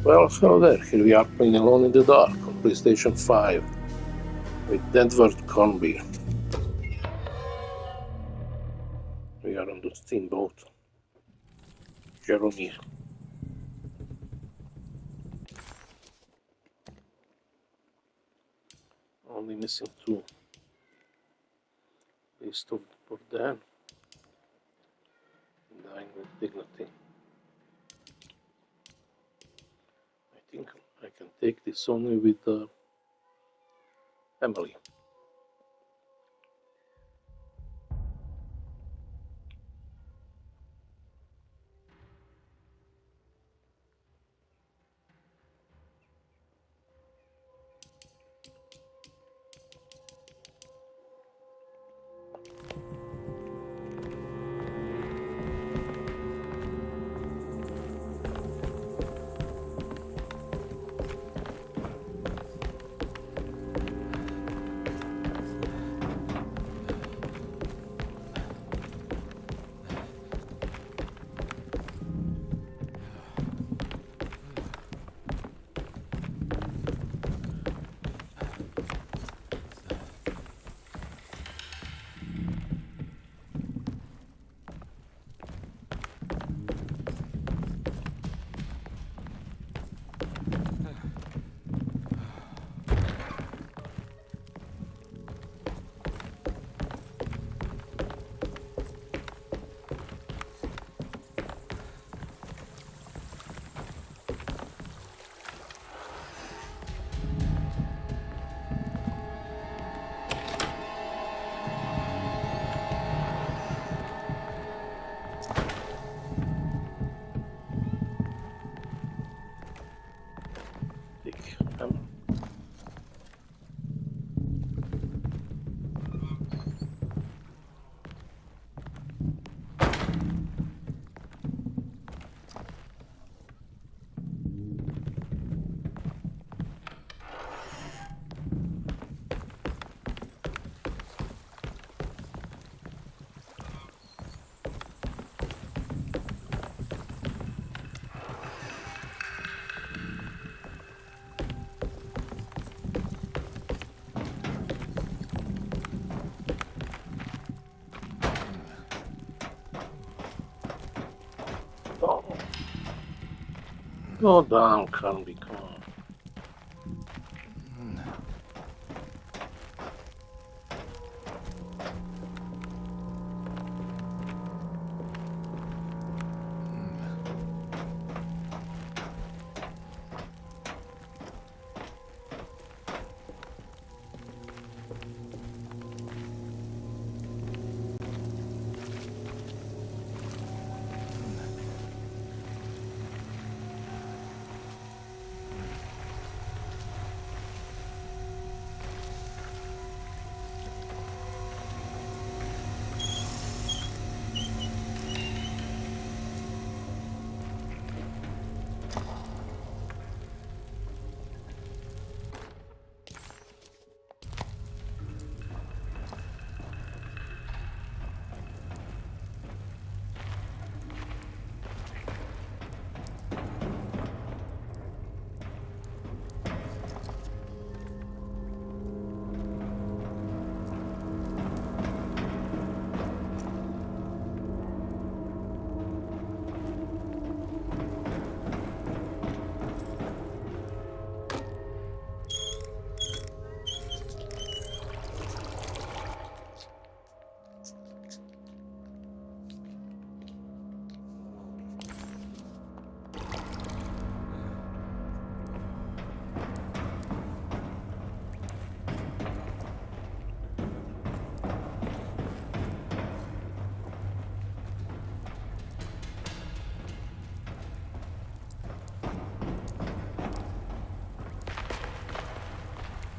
Well, hello there. Here we are playing Alone in the Dark on PlayStation 5 with Edward Cornby. We are on the steamboat. Jeremy. Only missing two. List of for Dan. Dying with dignity. I think I can take this only with Emily. Take Emily. Oh. Go down, Cornby, come on.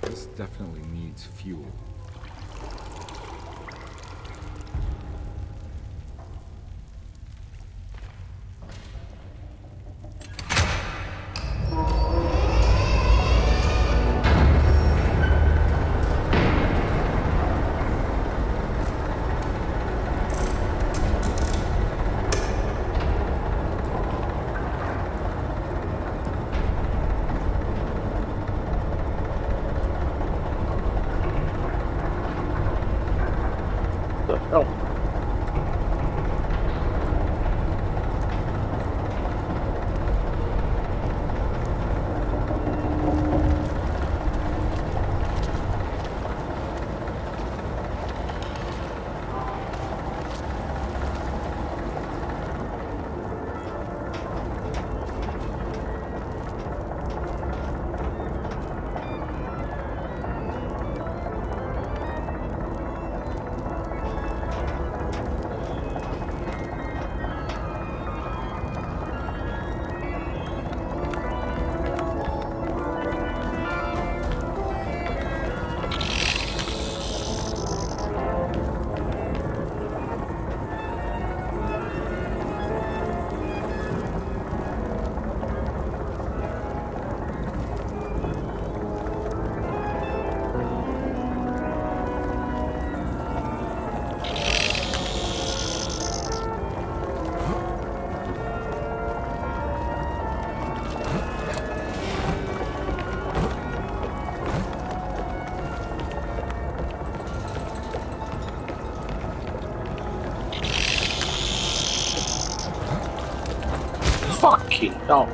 This definitely needs fuel. key. Come.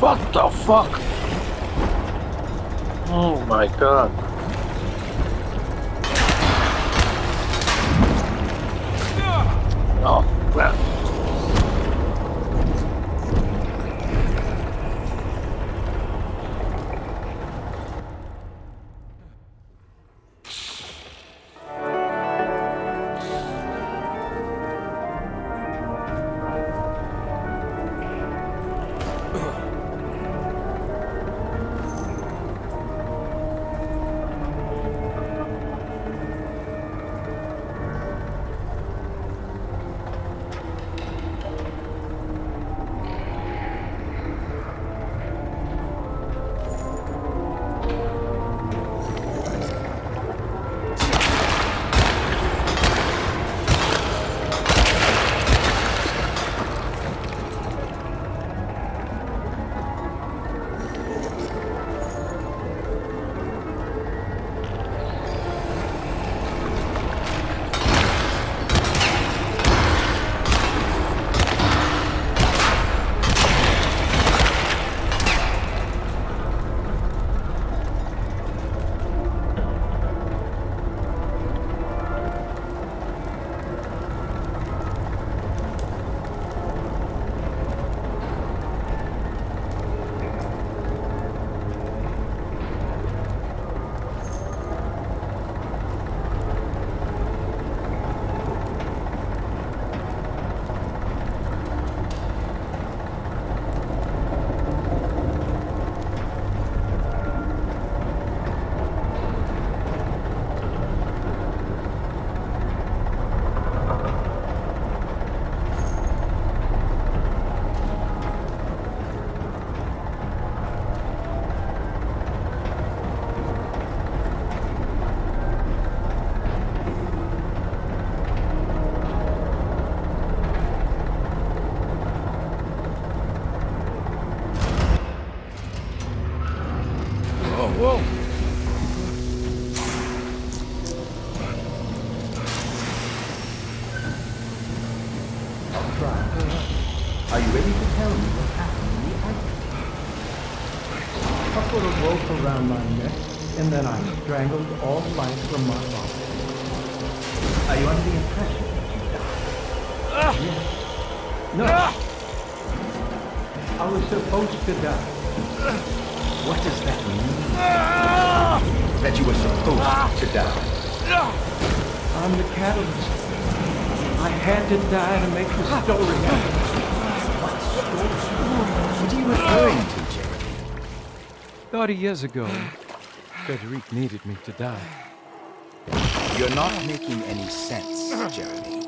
What the fuck? Oh my god. Oh crap. Whoa! I'll try. Are you ready to tell me what happened in the attic? I put a rope around my neck, and then I strangled all life from my body. Are you under the impression that you died? Yes. No. I was supposed to die. What does that mean? That you were supposed to die. I'm the catalyst. I had to die to make the story happen. What story? What are you referring to, Jeremy? 30 years ago, Frederic needed me to die. You're not making any sense, Jeremy.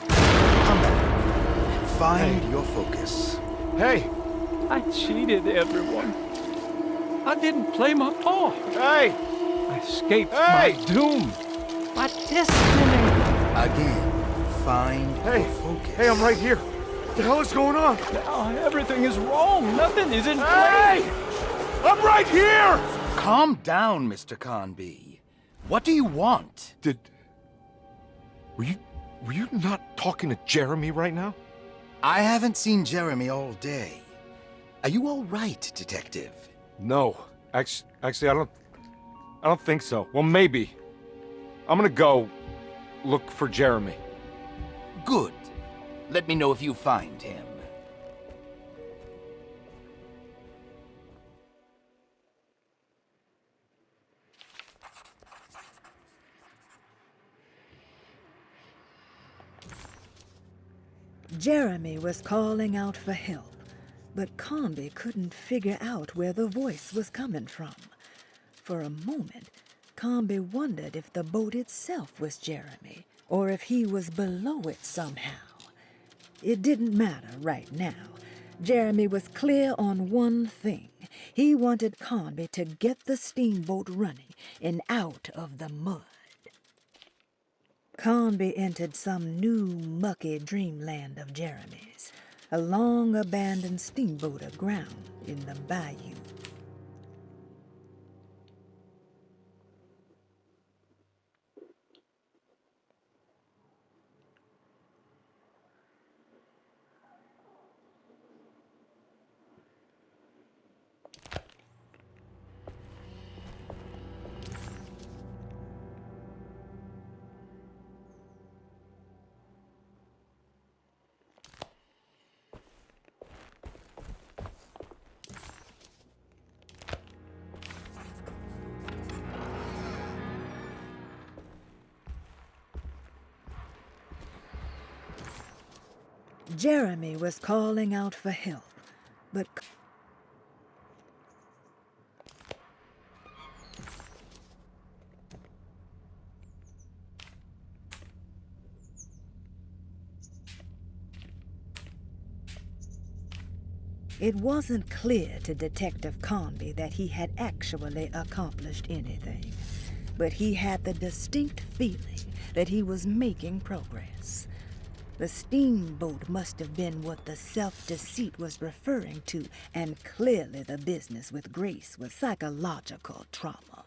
Come back. Find your focus. Hey! I cheated everyone. I didn't play my part. Hey! I escaped my doom. My destiny. Again, find Hey, your focus. hey, I'm right here. What the hell is going on? Everything is wrong. Nothing is in Hey! place. I'm right here! Calm down, Mr. Conby. What do you want? Were you not talking to Jeremy right now? I haven't seen Jeremy all day. Are you all right, Detective? No. Actually, I don't think so. Well, maybe. I'm gonna go look for Jeremy. Good. Let me know if you find him. Jeremy was calling out for help, but Conby couldn't figure out where the voice was coming from. For a moment, Conby wondered if the boat itself was Jeremy, or if he was below it somehow. It didn't matter right now. Jeremy was clear on one thing. He wanted Conby to get the steamboat running and out of the mud. Conby entered some new, mucky dreamland of Jeremy's, a long-abandoned steamboat aground in the bayou. Jeremy was calling out for help, but it wasn't clear to Detective Conby that he had actually accomplished anything, but he had the distinct feeling that he was making progress. The steamboat must have been what the self-deceit was referring to, and clearly the business with Grace was psychological trauma.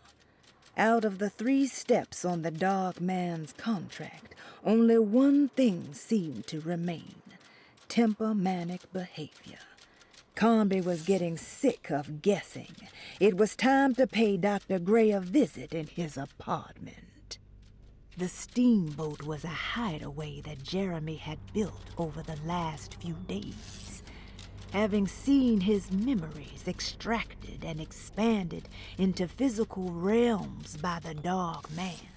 Out of the 3 steps on the dog man's contract, only one thing seemed to remain: temper-manic behavior. Conby was getting sick of guessing. It was time to pay Dr. Gray a visit in his apartment. The steamboat was a hideaway that Jeremy had built over the last few days. Having seen his memories extracted and expanded into physical realms by the dog man,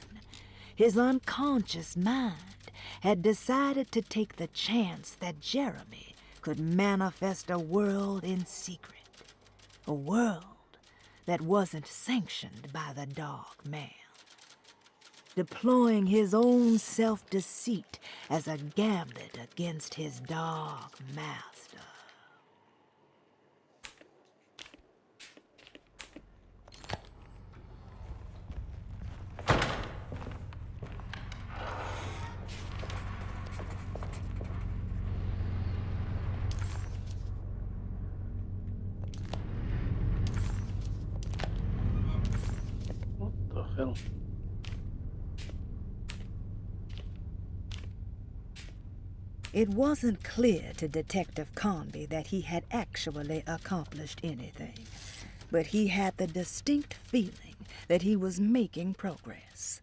his unconscious mind had decided to take the chance that Jeremy could manifest a world in secret. A world that wasn't sanctioned by the dog man. Deploying his own self-deceit as a gambit against his dog master. What the hell? It wasn't clear to Detective Conby that he had actually accomplished anything, but he had the distinct feeling that he was making progress.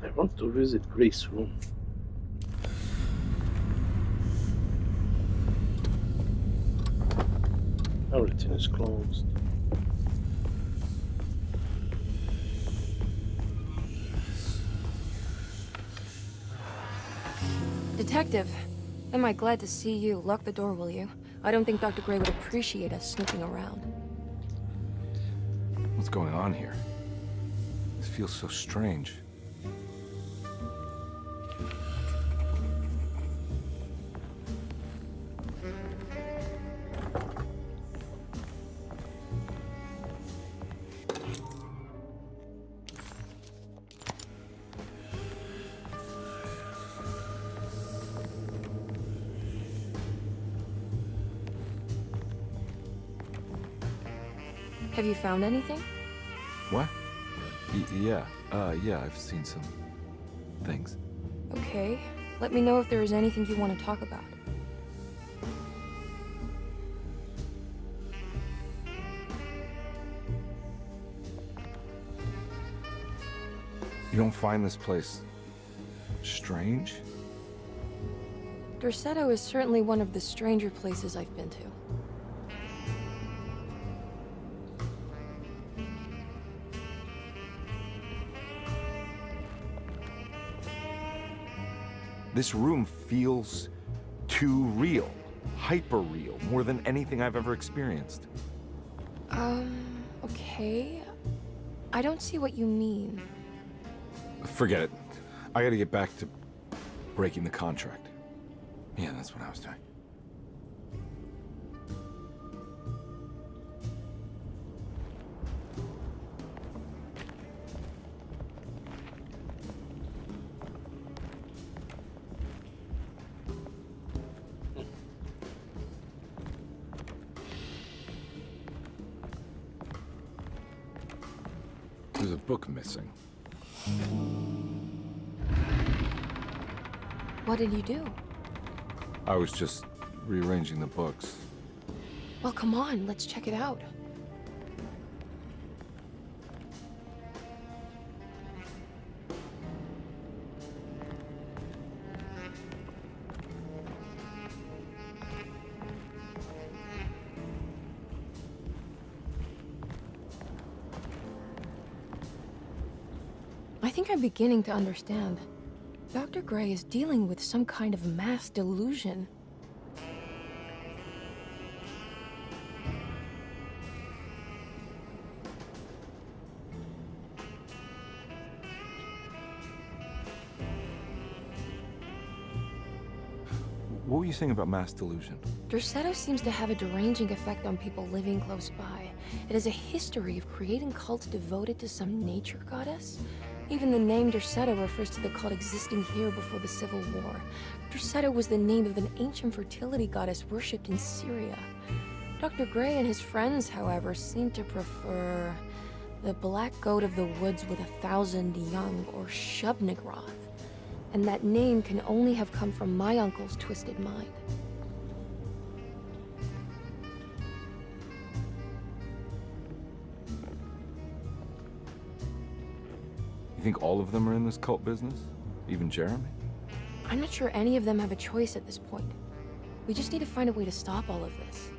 I want to visit Grace's room. Everything is closed. Detective, am I glad to see you. Lock the door, will you? I don't think Dr. Gray would appreciate us snooping around. What's going on here? This feels so strange. Have you found anything? What? Yeah, I've seen some things. Okay. Let me know if there is anything you want to talk about. You don't find this place strange? Dorsetto is certainly one of the stranger places I've been to. This room feels too real. Hyper real. More than anything I've ever experienced. Okay. I don't see what you mean. Forget it. I gotta get back to breaking the contract. Yeah, that's what I was doing. There's a book missing. What did you do? I was just rearranging the books. Well, come on, let's check it out. I think I'm beginning to understand. Dr. Gray is dealing with some kind of mass delusion. What were you saying about mass delusion? Dorsetto seems to have a deranging effect on people living close by. It has a history of creating cults devoted to some nature goddess. Even the name Dorsetto refers to the cult existing here before the Civil War. Dorsetto was the name of an ancient fertility goddess worshipped in Syria. Dr. Gray and his friends, however, seem to prefer the black goat of the woods with 1,000 young, or Shub-Nigroth. And that name can only have come from my uncle's twisted mind. You think all of them are in this cult business? Even Jeremy? I'm not sure any of them have a choice at this point. We just need to find a way to stop all of this.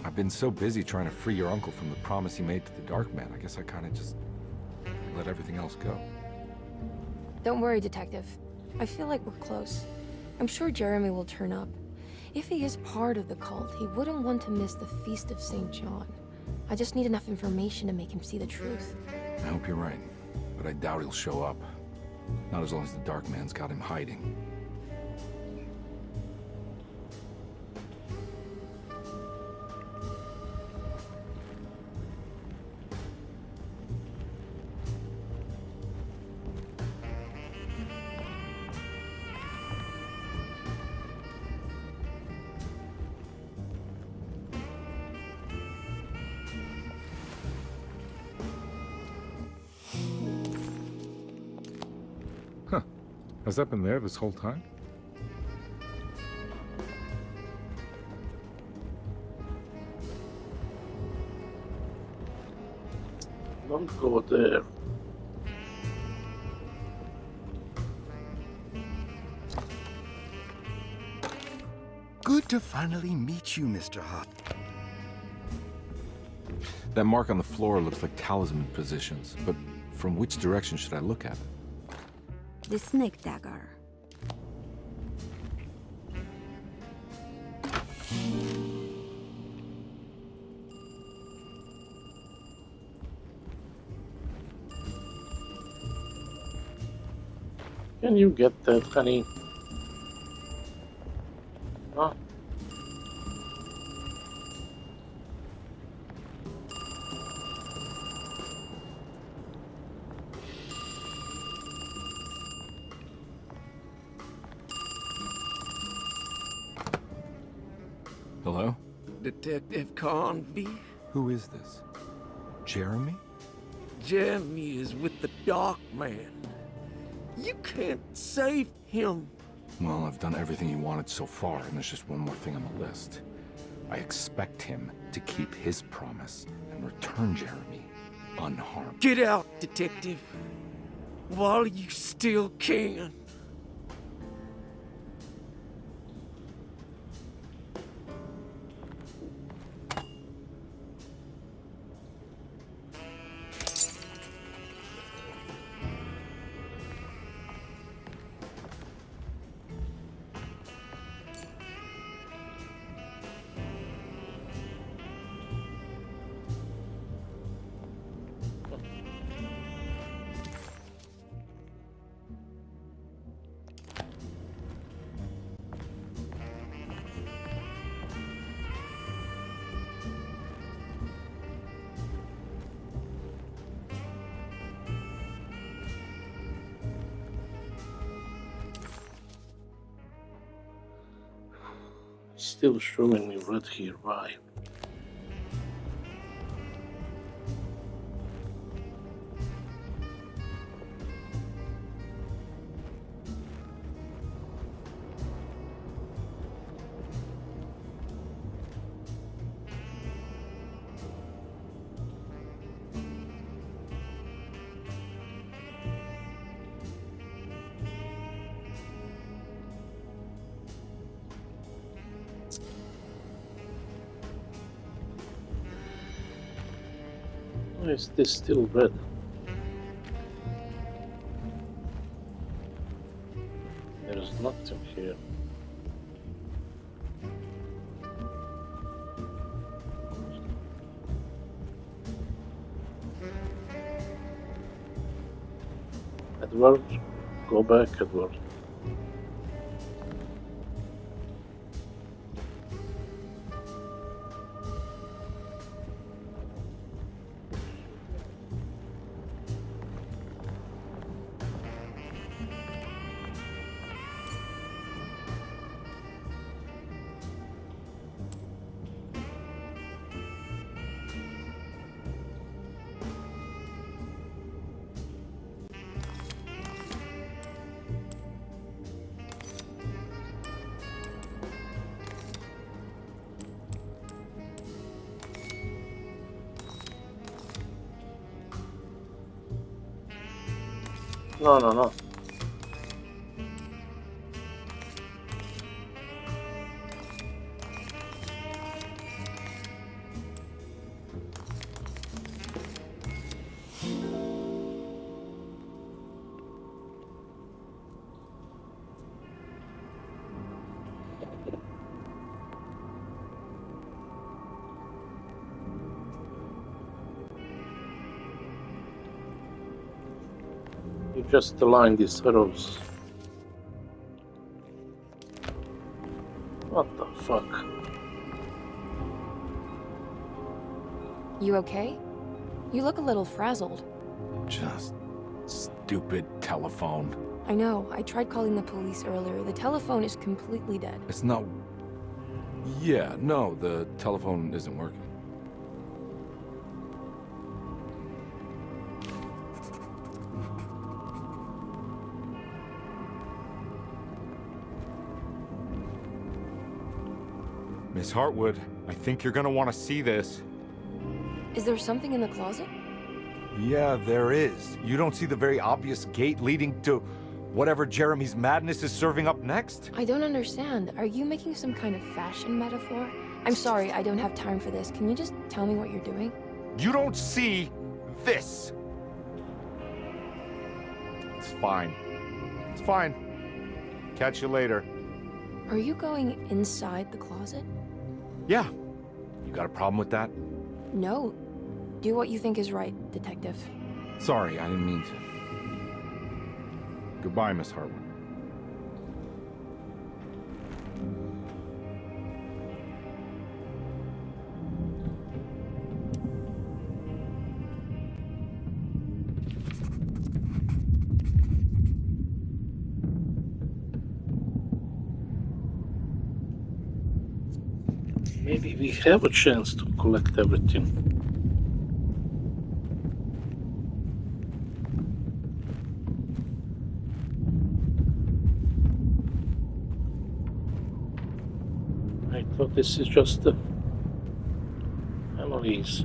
I've been so busy trying to free your uncle from the promise he made to the Dark Man. I guess I kind of just let everything else go. Don't worry, Detective. I feel like we're close. I'm sure Jeremy will turn up. If he is part of the cult, he wouldn't want to miss the Feast of St. John. I just need enough information to make him see the truth. I hope you're right, but I doubt he'll show up. Not as long as the Dark Man's got him hiding. Has that been there this whole time? Don't go there. Good to finally meet you, Mr. Hart. That mark on the floor looks like talisman positions, but from which direction should I look at it? The snake dagger. Can you get that, honey? Huh? Hello? Detective Conby? Who is this? Jeremy? Jeremy is with the Dark Man. You can't save him. Well, I've done everything you wanted so far, and there's just one more thing on the list. I expect him to keep his promise and return Jeremy unharmed. Get out, Detective. While you still can. Still showing me red here. Why? Why is this still red? There's nothing here. Edward, go back, Edward. No. You just align these arrows. What the fuck? You okay? You look a little frazzled. Just stupid telephone. I know. I tried calling the police earlier. The telephone is completely dead. It's not... Yeah, no, the telephone isn't working. Miss Hartwood, I think you're gonna want to see this. Is there something in the closet? Yeah, there is. You don't see the very obvious gate leading to whatever Jeremy's madness is serving up next? I don't understand. Are you making some kind of fashion metaphor? I'm sorry, I don't have time for this. Can you just tell me what you're doing? You don't see this. It's fine. It's fine. Catch you later. Are you going inside the closet? Yeah. You got a problem with that? No. Do what you think is right, Detective. Sorry, I didn't mean to. Goodbye, Miss Hartwood. Maybe we have a chance to collect everything. I thought this is just the memories.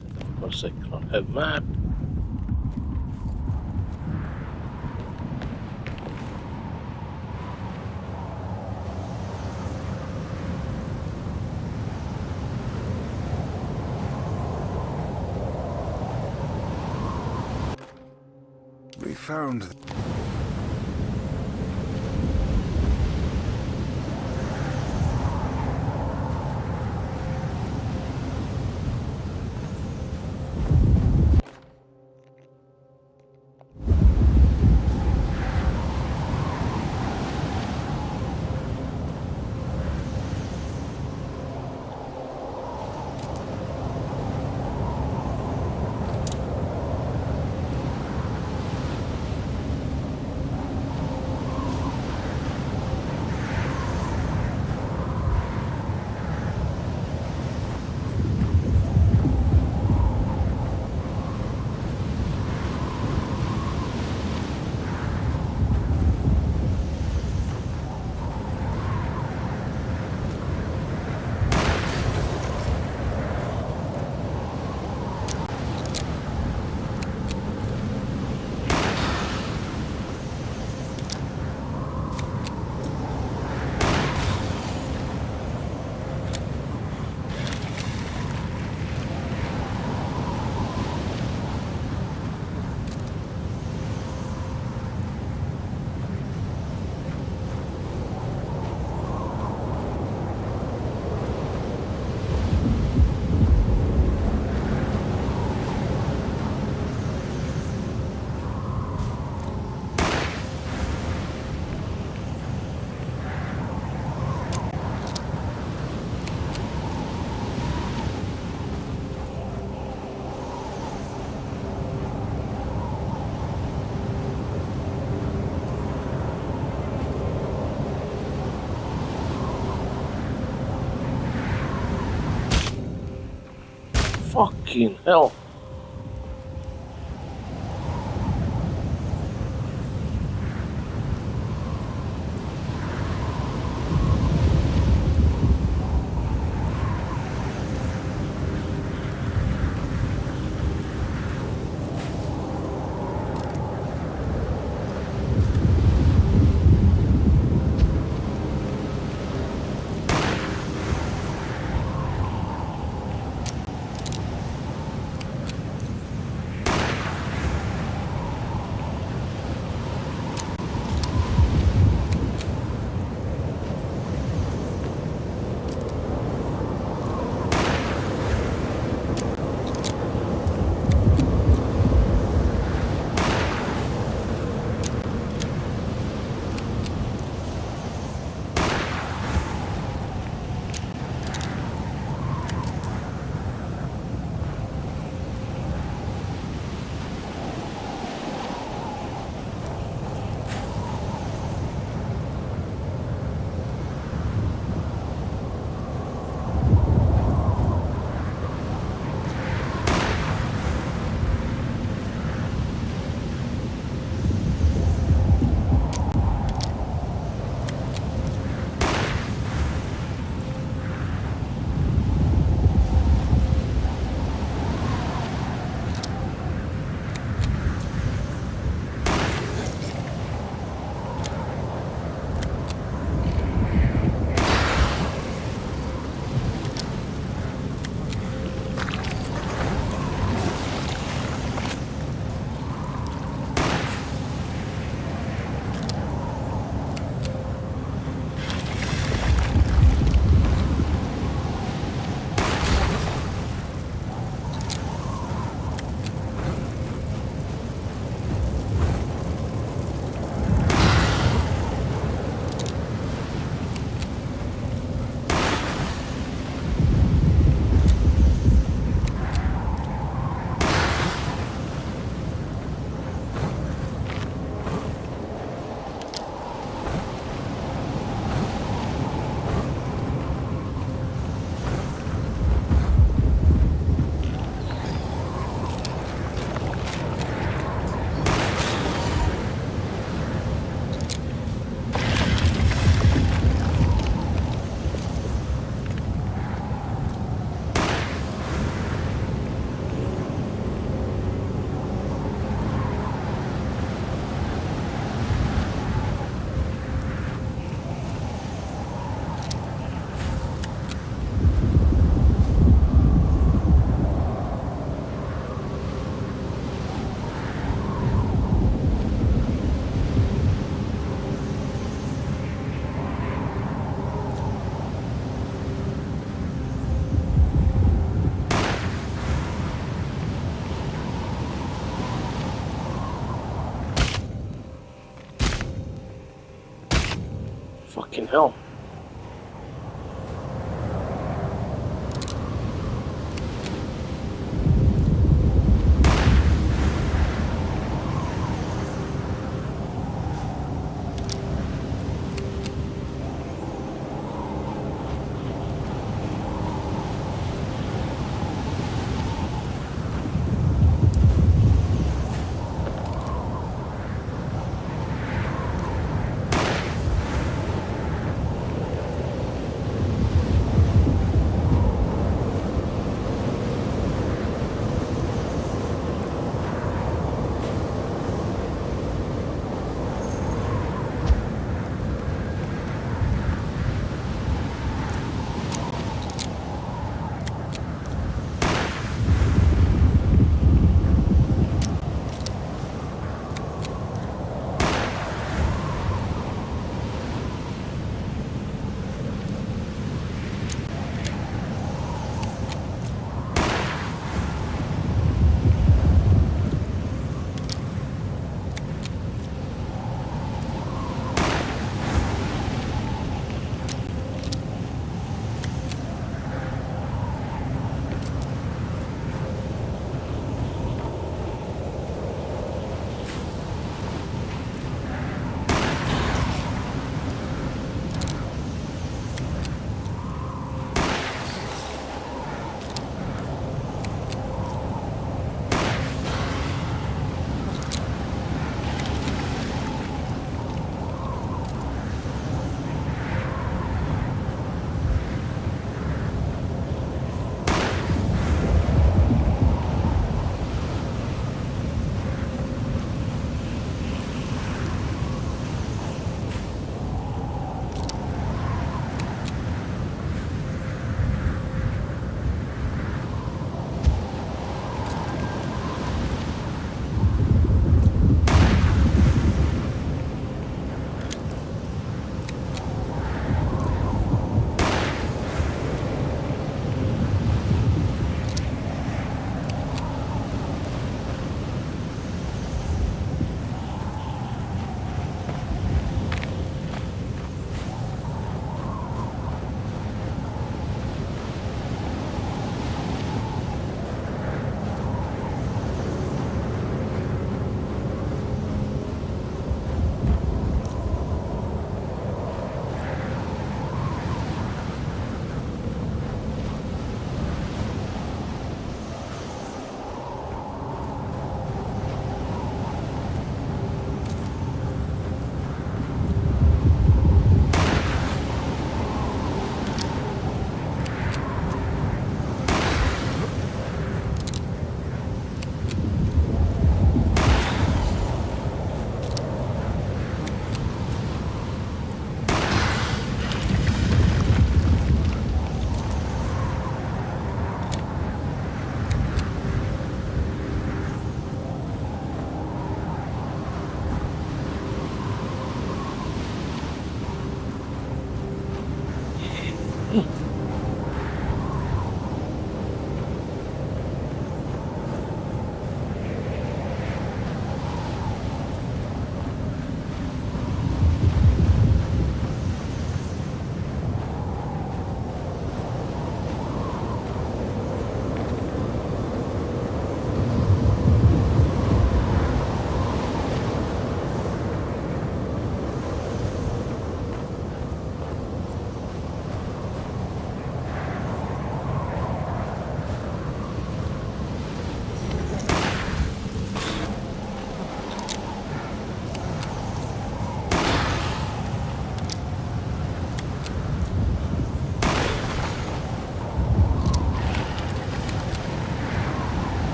And of course I can't have map. We found... Fucking hell. Fucking hell.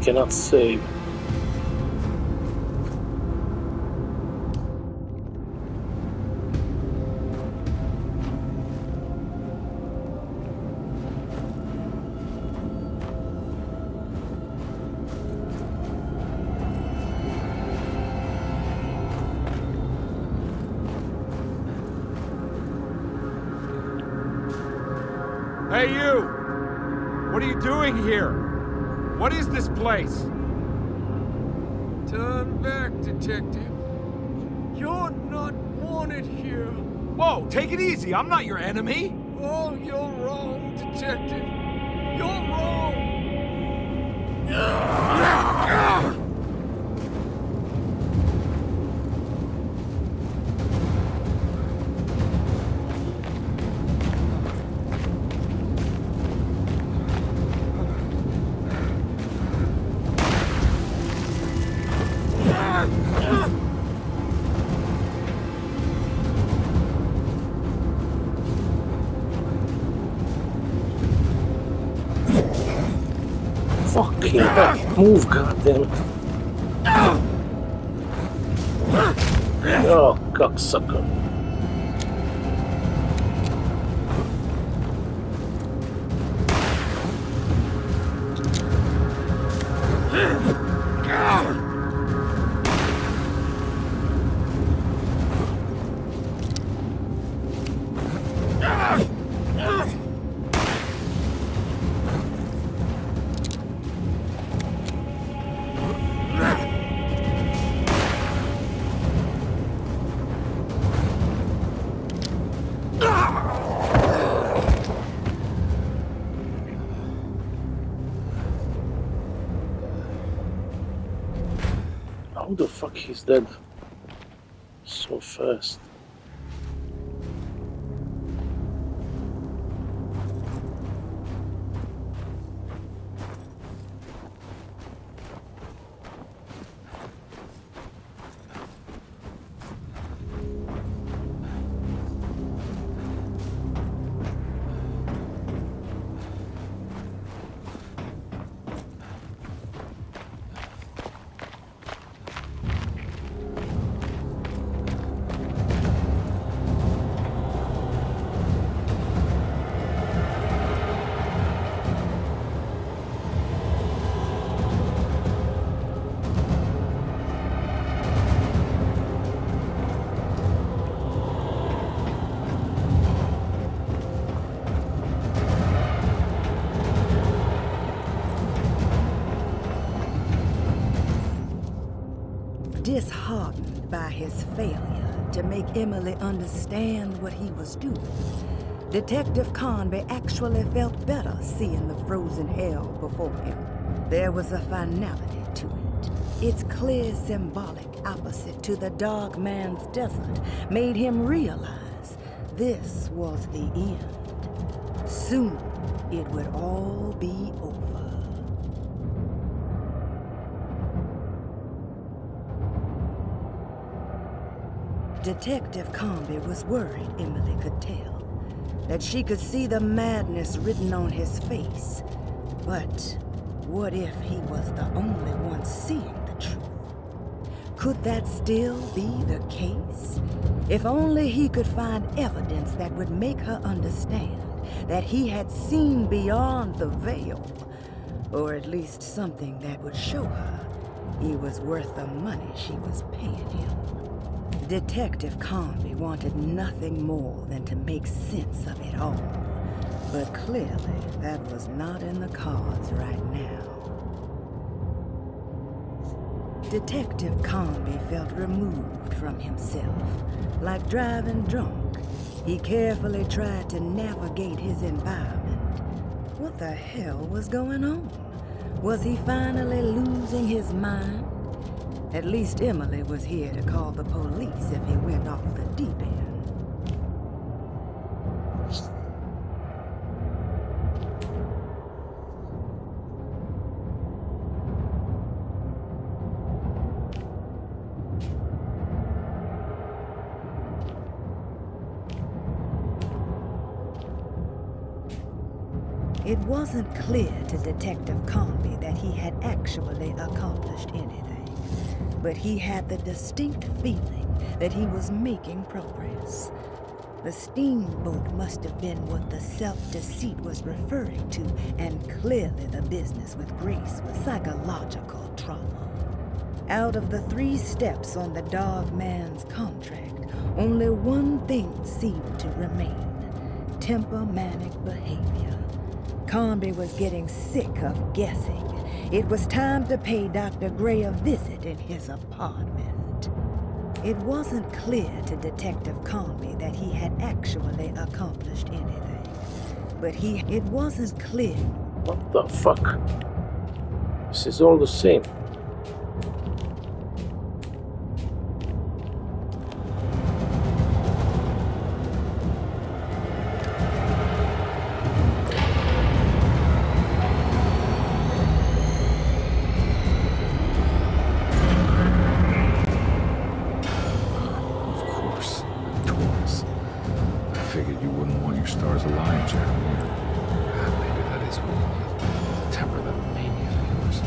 cannot save. Hey, you! What are you doing here? What is this place? Turn back, detective. You're not wanted here. Whoa, take it easy. I'm not your enemy. Oh, you're wrong, detective. You're wrong. Fucking hell. Move, goddammit. Oh, cocksucker. How the fuck he's dead so fast? Disheartened by his failure to make Emily understand what he was doing, Detective Conby actually felt better seeing the frozen hell before him. There was a finality to it. Its clear symbolic opposite to the dark man's desert made him realize this was the end. Soon it would all be over. Detective Conby was worried Emily could tell, that she could see the madness written on his face. But what if he was the only one seeing the truth? Could that still be the case? If only he could find evidence that would make her understand that he had seen beyond the veil, or at least something that would show her he was worth the money she was paying him. Detective Conby wanted nothing more than to make sense of it all. But clearly, that was not in the cards right now. Detective Conby felt removed from himself. Like driving drunk, he carefully tried to navigate his environment. What the hell was going on? Was he finally losing his mind? At least Emily was here to call the police if he went off the deep end. It wasn't clear to Detective Conby that he had actually accomplished anything, but he had the distinct feeling that he was making progress. The steamboat must have been what the self-deceit was referring to, and clearly the business with Grace was psychological trauma. Out of the 3 steps on the dog man's contract, only one thing seemed to remain: tempomanic behavior. Conby was getting sick of guessing. It was time to pay Dr. Gray a visit in his apartment. It wasn't clear to Detective Conby that he had actually accomplished anything, but it wasn't clear. What the fuck? This is all the same. Figured you wouldn't want your stars aligned, Jeremy. Maybe that is what you need. To temper that mania of yours.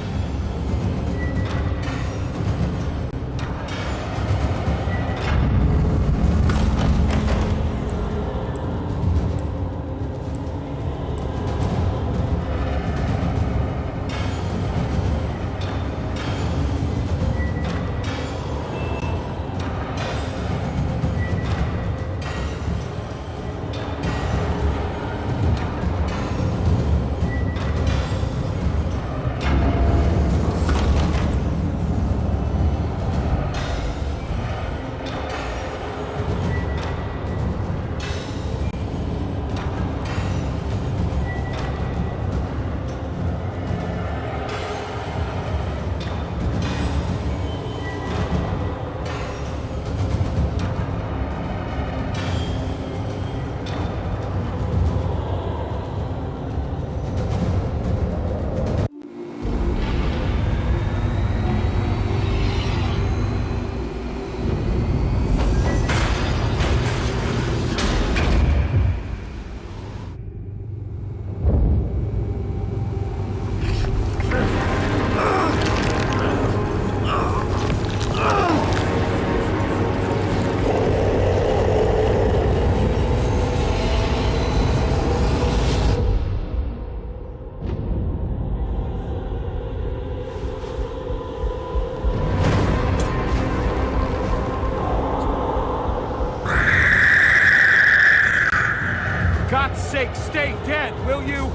God's sake, stay dead, will you?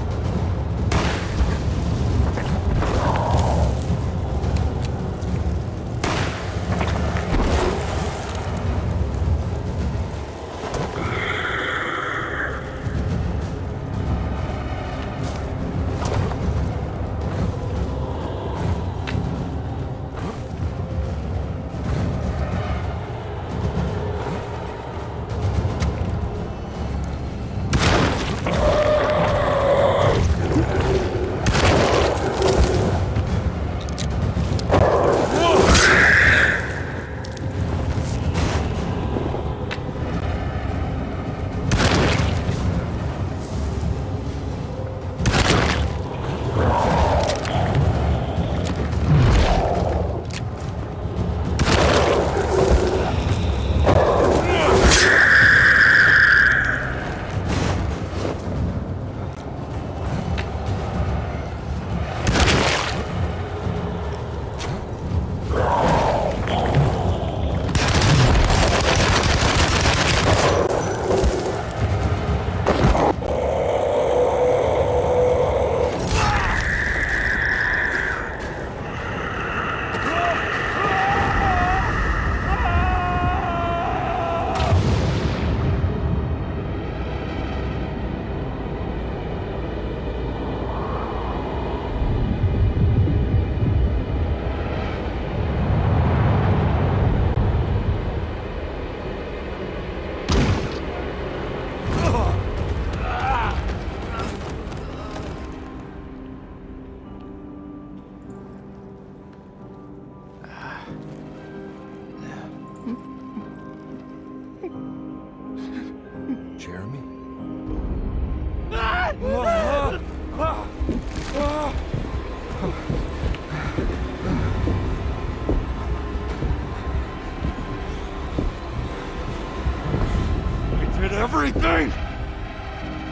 everything?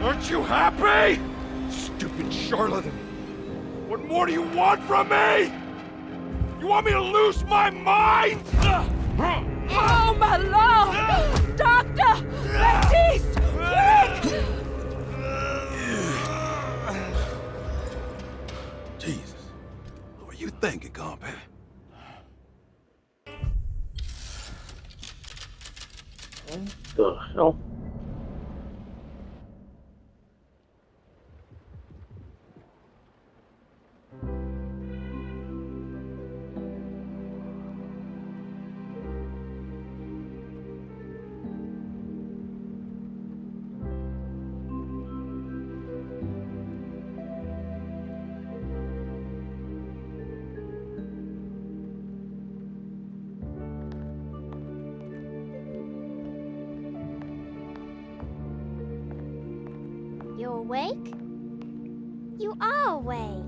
Aren't you happy? Stupid charlatan. What more do you want from me? You want me to lose my mind? Oh, my lord! Doctor! Baptiste! Quick! Jesus. What were you thinking, compadre? The hell? You awake? You are awake.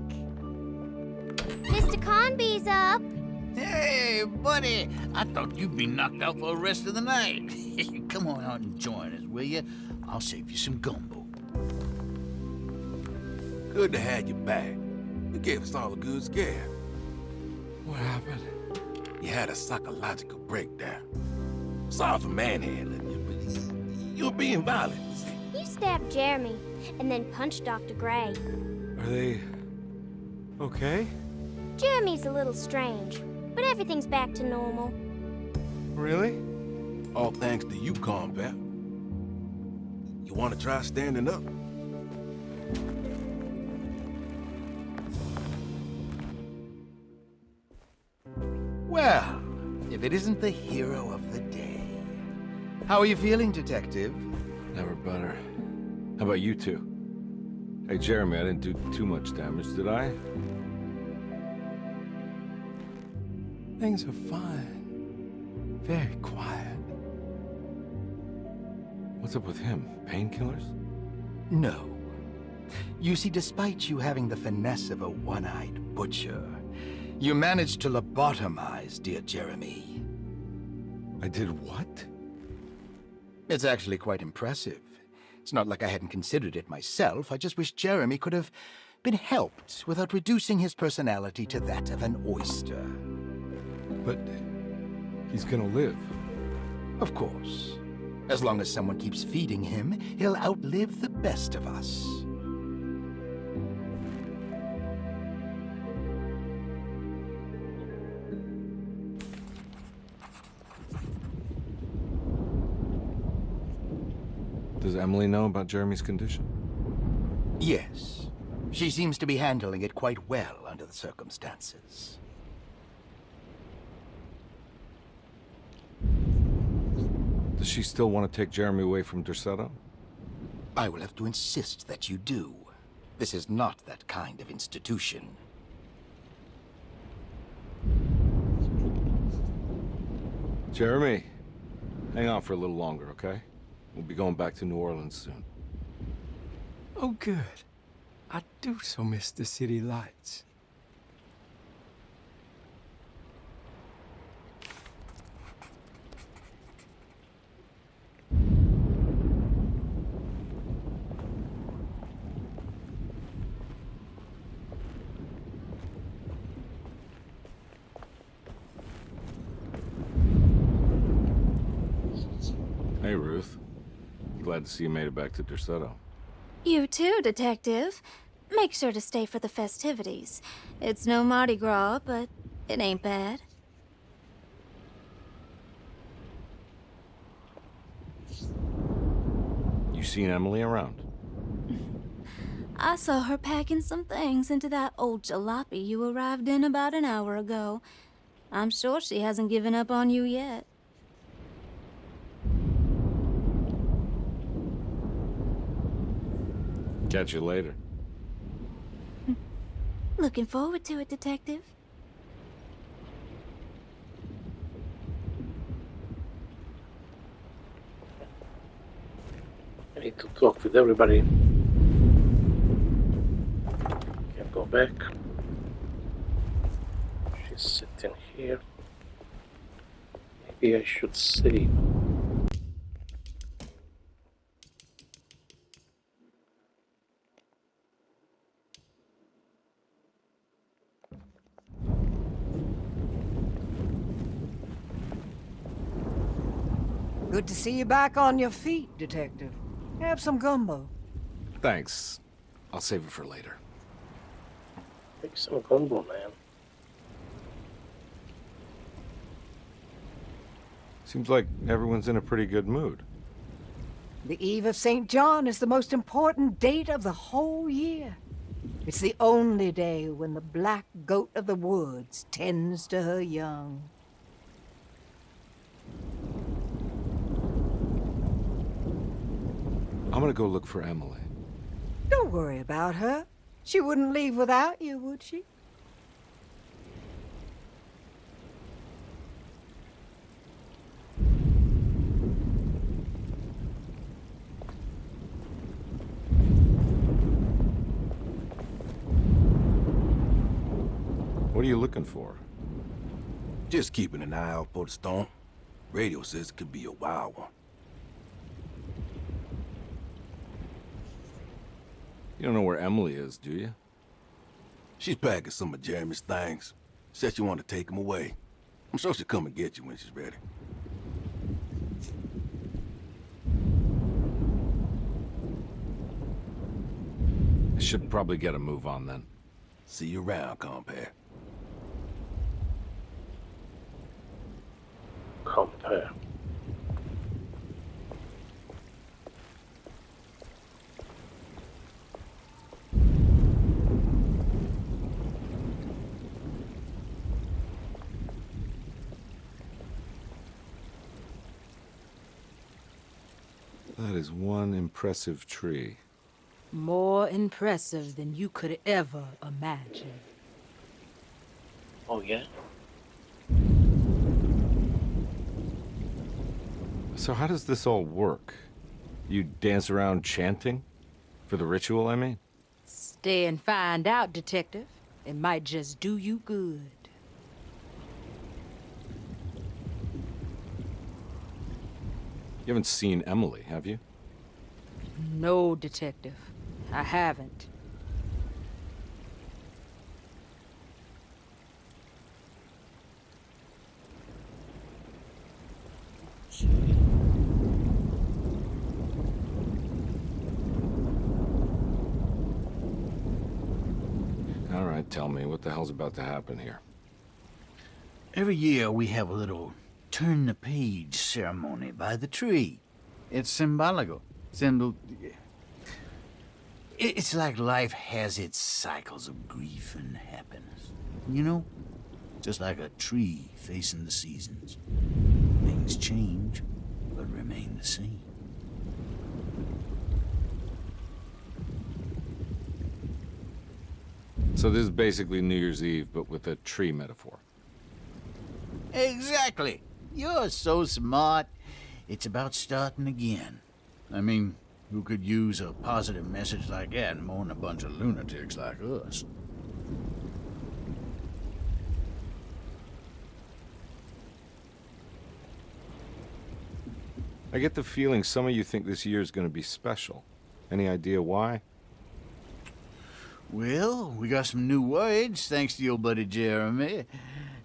Mr. Conby's up. Hey, buddy. I thought you'd be knocked out for the rest of the night. Come on out and join us, will you? I'll save you some gumbo. Good to have you back. You gave us all a good scare. What happened? You had a psychological breakdown. Sorry for manhandling you, but you were being violent. You stabbed Jeremy and then punched Dr. Gray. Are they okay? Jeremy's a little strange, but everything's back to normal. Really? All thanks to you, combat. You want to try standing up? Well, if it isn't the hero of the day. How are you feeling, Detective? Never better. How about you two? Hey, Jeremy, I didn't do too much damage, did I? Things are fine. Very quiet. What's up with him? Painkillers? No. You see, despite you having the finesse of a one-eyed butcher, you managed to lobotomize dear Jeremy. I did what? It's actually quite impressive. It's not like I hadn't considered it myself. I just wish Jeremy could have been helped without reducing his personality to that of an oyster. But he's gonna live. Of course. As long as someone keeps feeding him, he'll outlive the best of us. Does Emily know about Jeremy's condition? Yes. She seems to be handling it quite well under the circumstances. Does she still want to take Jeremy away from Derceto? I will have to insist that you do. This is not that kind of institution. Jeremy, hang on for a little longer, okay? We'll be going back to New Orleans soon. Oh, good. I do so miss the city lights. Hey, Ruth. Glad to see you made it back to Derceto. You too, Detective. Make sure to stay for the festivities. It's no Mardi Gras, but it ain't bad. You seen Emily around? I saw her packing some things into that old jalopy you arrived in about an hour ago. I'm sure she hasn't given up on you yet. Catch you later. Looking forward to it, Detective. I need to talk with everybody. Can't go back. She's sitting here. Maybe I should save. Good to see you back on your feet, Detective. Have some gumbo. Thanks. I'll save it for later. Take some combo, man. Seems like everyone's in a pretty good mood. The Eve of St. John is the most important date of the whole year. It's the only day when the black goat of the woods tends to her young. I'm gonna go look for Emily. Don't worry about her. She wouldn't leave without you, would she? What are you looking for? Just keeping an eye out for the storm. Radio says it could be a wild one. You don't know where Emily is, do you? She's packing some of Jeremy's things. Said she wanted to take them away. I'm sure she'll come and get you when she's ready. I should probably get a move on then. See you around, compare. Compare. That is one impressive tree. More impressive than you could ever imagine. Oh, yeah? So how does this all work? You dance around chanting? For the ritual, I mean? Stay and find out, Detective. It might just do you good. You haven't seen Emily, have you? No, Detective. I haven't. All right, tell me, what the hell's about to happen here? Every year we have a little turn-the-page ceremony by the tree. It's symbolical. It's like life has its cycles of grief and happiness. You know? Just like a tree facing the seasons. Things change, but remain the same. So this is basically New Year's Eve, but with a tree metaphor. Exactly. You're so smart. It's about starting again. I mean, who could use a positive message like that more than a bunch of lunatics like us? I get the feeling some of you think this year is going to be special. Any idea why? Well, we got some new words, thanks to your buddy Jeremy,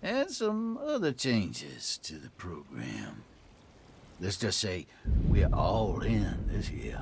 and some other changes to the program. Let's just say we're all in this year.